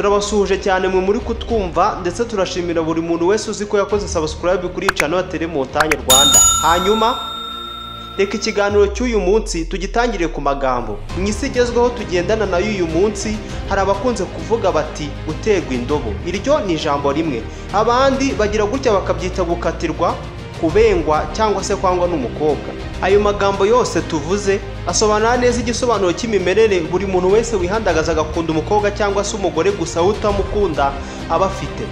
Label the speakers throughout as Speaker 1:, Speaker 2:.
Speaker 1: turabasuhuje cyane mwe muri kutwumva ndetse turashimira buri muntu wese uzi ko yakoze subscribe kuri channel ya Tele Montagne Rwanda. Hanyuma reka ikiganiro cy'uyu munsi tugitangire ku magambo. Mu isi igezweho tugendana nayo uyu munsi hari abakunze kuvuga bati gutegwa indobo. Iryo ni ijambo rimwe. Abandi bagira gutya bakabyita gukatirwa, kubengwa cyangwa se kwangwa n'umukobwa. Ayo magambo yose tuvuze asobanura neza igisobanuro cy'imimerere buri muntu wese wihandagaza agakunda umukobwa cyangwa se umugore gusa utamukunda aba afite.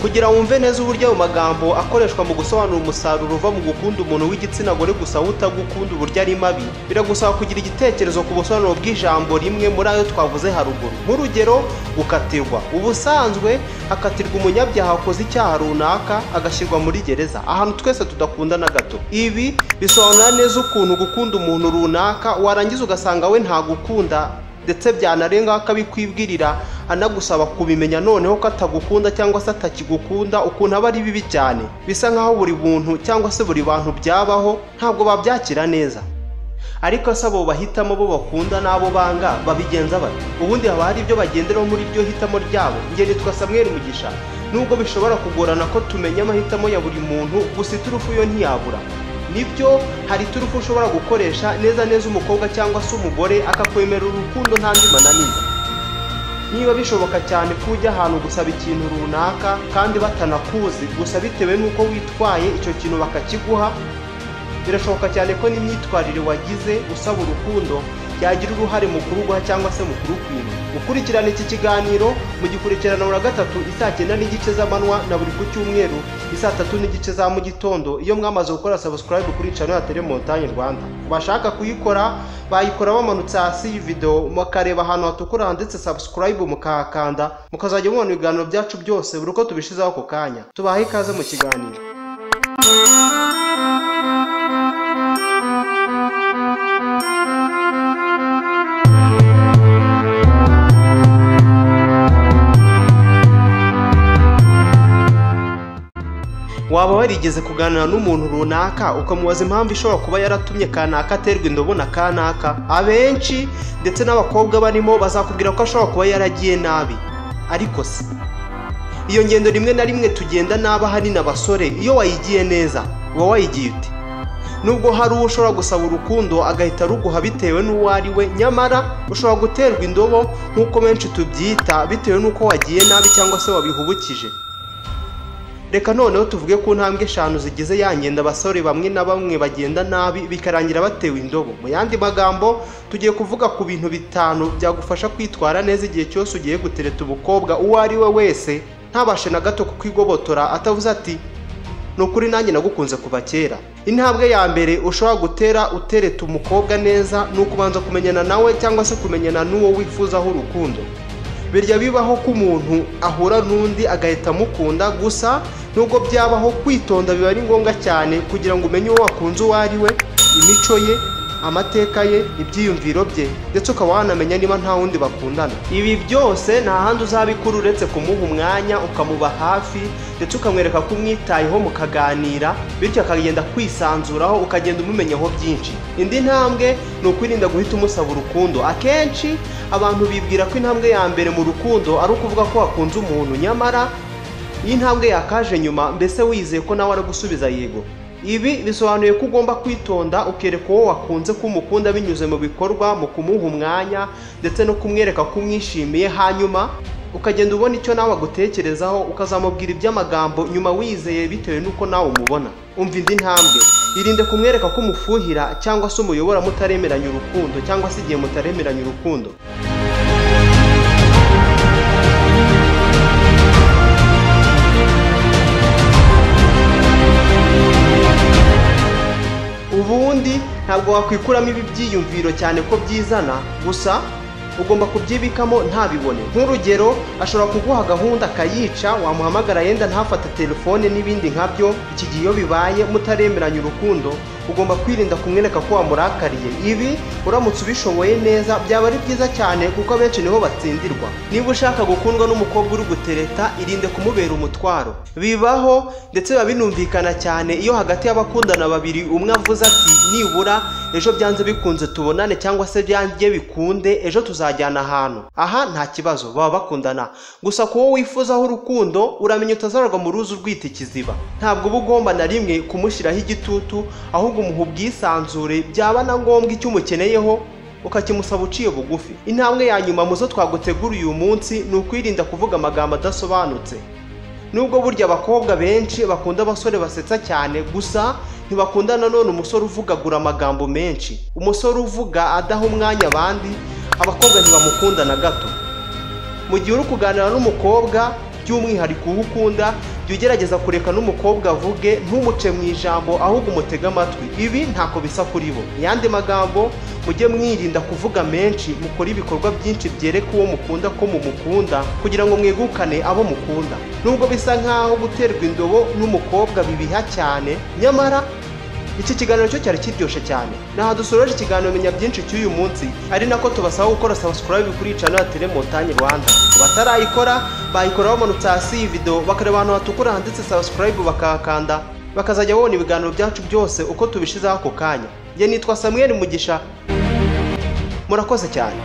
Speaker 1: Kugira wumve neza uburyo ayo magambo akoreshwa mu gusobanura umusaruro uva mu gukunda umuntu w'igitsina gore gusa utagukunda uburyo ari mabi, biragusaba kugira igitekerezo ku busobanuro bw'ijambo rimwe muri ayo twavuze haruguru. Nk'urugero, gukatirwa. Ubusanzwe hakatirwa umunyabyaha wakoze icyaha runaka agashyirwa muri gereza, ahantu twese tudakunda na gato. Ibi bisobanura neza ukuntu gukunda umuntu runaka warangiza ugasanga we ntagukunda ndetse byanarenga akabikwibwirira anagusaba kubimenya noneho ko atagukunda cyangwa se atakigukunda, ukuntu aba ari bibi cyane. Bisa nkaho buri muntu cyangwa se buri bantu byabaho ntabwo babyakira neza. Ariko asabo bahitamo bo bakunda n'abo banga babigenza bati. Ubundi haba hari ibyo bagenderaho muri iryo hitamo ryabo. Nge nitwa Samuel Mugisha. Nubwo bishobora kugorana ko tumenya amahitamo ya buri muntu, gusa iturufu yo ntiyabura. Nibyo hari turufu ushobora gukoresha neza umukobwa cyangwa se umugore akakwemerera urukundo nta ndi mananiza. Niba bishoboka cyane ko ujya ahantu gusaba ikintu runaka kandi batanakuzi, gusa bitewe n'uko witwaye icyo kintu bakakiguha, birashoboka cyane ko n'imyitwarire wagize usaba urukundo yagira uruhare mu kuruguha cyangwa se mu kurukwima. Gukurikirana iki kiganiro mugikurikirana buri gatatu isaa 9:30 z'amanywa na buri ku cyumweru isaa 3:30 za mu gitondo iyo mwamaze gukora subscribe kuri channel ya Tele Montagne Rwanda. Bashaka kuyikora bayikora bamanutse hasi iyi video mukareba ahantu hatukura handitse subscribe mukahakanda, mukazajya mubona ibiganiro byacu byose buri uko tubishizaho ako kanya. Tubahe ikaze mu kiganiro. Waba warigeze kuganira n'umuntu runaka ukamubaza impamvu ishobora kuba yaratumye kanaka aterwa indobo na kanaka? Abenshi ndetse n'abakobwa barimo bazakubwira ko ashobora kuba yaragiye nabi. Ariko se iyo ngendo rimwe na rimwe tugenda naba hari n'abasore, iyo wayigiye neza uba wayigiye ute? Nubwo hari uwo ushobora gusaba urukundo agahita ruguha bitewe n'uwo ari we, nyamara ushobora guterwa indobo nk'uko benshi tubyita bitewe n'uko wagiye nabi cyangwa se wabihubukije. Reka noneho tuvuge ku ntambwe 5 zigize yangenda abasore bamwe na bamwe bagenda nabi bikarangira batewe indobo. Mu yandi magambo tugiye kuvuga ku bintu 5 byagufasha kwitwara neza igihe cyose ugiye gutereta umukobwa uwo ari we wese, ntabashe na gato kukwigobotora atavuze ati nukuri nanjye nagukunze kuva kera. Intambwe ya mbere ushobora gutera utereta umukobwa neza ni ukubanza kumenyana nawe cyangwa se kumenyana n'uwo wifuzaho urukundo. Birya bibaho ko umuntu ahura n'undi agahita amukunda, gusa nubwo byabaho kwitonda biba ari ngombwa cyane kugira ngo umenye uwo wakunze uwo ari we, imico ye, amateka ye, ibyiyumviro bye, ndetse ukaba wanamenya niba nta wundi bakundana. Ibi byose nta handi uzabikura uretse kumuha umwanya ukamuba hafi ndetse ukamwereka ko umwitayeho mukaganira, bityo akagenda kwisanzuraho ukagenda umumenyaho byinshi. Indi ntambwe ni ukwirinda guhita umusaba urukundo. Akenshi abantu bibwira ko intambwe ya mbere mu rukundo ari ukuvuga ko wakunze umuntu, nyamara iyi ntambwe yakaje nyuma, mbese wizeye ko nawe aragusubiza yego. Ibi bisobanuye ko ugomba kwitonda ukereka uwo wakunze ko umukunda binyuze mu bikorwa, mu kumuha umwanya ndetse no kumwereka ko umwishimiye, hanyuma ukagenda ubona icyo nawe agutekerezaho ukazamubwira iby'amagambo nyuma wizeye bitewe n'uko nawe umubona. Umva indi ntambwe, irinde kumwereka ko umufuhira cyangwa se umuyobora mutaremeranya urukundo cyangwa se igihe mutaremeranya urukundo. Ubundi ntabwo wakwikuramo ibi byiyumviro cyane ko byizana, gusa ugomba kubyibikamo ntabibone. Nk'urugero, ashobora kuguha gahunda akayica, wamuhamagara yenda ntafate telefone n'ibindi nkabyo. Iki gihe iyo bibaye mutaremeranya urukundo ugomba kwirinda kumwereka ko wamurakariye. Ibi uramutse ubishoboye neza byaba ari byiza cyane kuko abenshi niho batsindirwa. Niba ushaka gukundwa n'umukobwa uri gutereta, irinde kumubera umutwaro. Bibaho ndetse biba binumvikana cyane iyo hagati y'abakundana babiri umwe avuze ati nibura ejo byanze bikunze tubonane cyangwa se byanjye bikunde ejo tuzajyana ahantu aha nta kibazo baba bakundana gusa ko wowe wifuzaho urukundo uramenya utazarwa mu ruzi urwita ikiziba ntabwo uba ugomba na rimwe kumushyiraho igitutu ahubwo umuha ubwisanzure byaba na ngombwa icyo umukeneyeho ukakimusaba uciye bugufi intambwe ya nyuma muzo twagutegura uyu munsi ni ukwirinda kuvuga amagambo adasobanutse nubwo burya abakobwa benshi bakunda abasore basetsa cyane gusa ntibakunda nanone umusore uvugagura amagambo menshi umusore uvuga adaha umwanya abandi abakobwa ntibamukunda na gato mu gihe uri kuganira n'umukobwa by'umwihariko uwo ukunda jya ugerageza kureka n'umukobwa avuge ntumuce mu ijambo ahubwo umutege amatwi ibi ntako bisa kuri bo yandi magambo mujye mwirinda kuvuga menshi mukora ibikorwa byinshi byereka uwo mukunda ko mumukunda kugira ngo mwegukane abo mukunda nubwo bisa nkaho guterwa indobo n'umukobwa bibiha cyane nyamara iki kiganiro cyo cyari kiryoshye cyane naha dusoreje ikiganiro menya byinshi cy'uyu munsi ari nako tubasaba gukora subscribe kuri channel ya Tele Montagne Rwanda batarayikora bayikora bamanutse hasi iyi video bakareba ahantu hatukura handitse subscribe bakakanda bakazajya babona ibiganiro byacu byose uko tubishizeho ako kanya nge nitwa Samuel Mugisha murakoze cyane.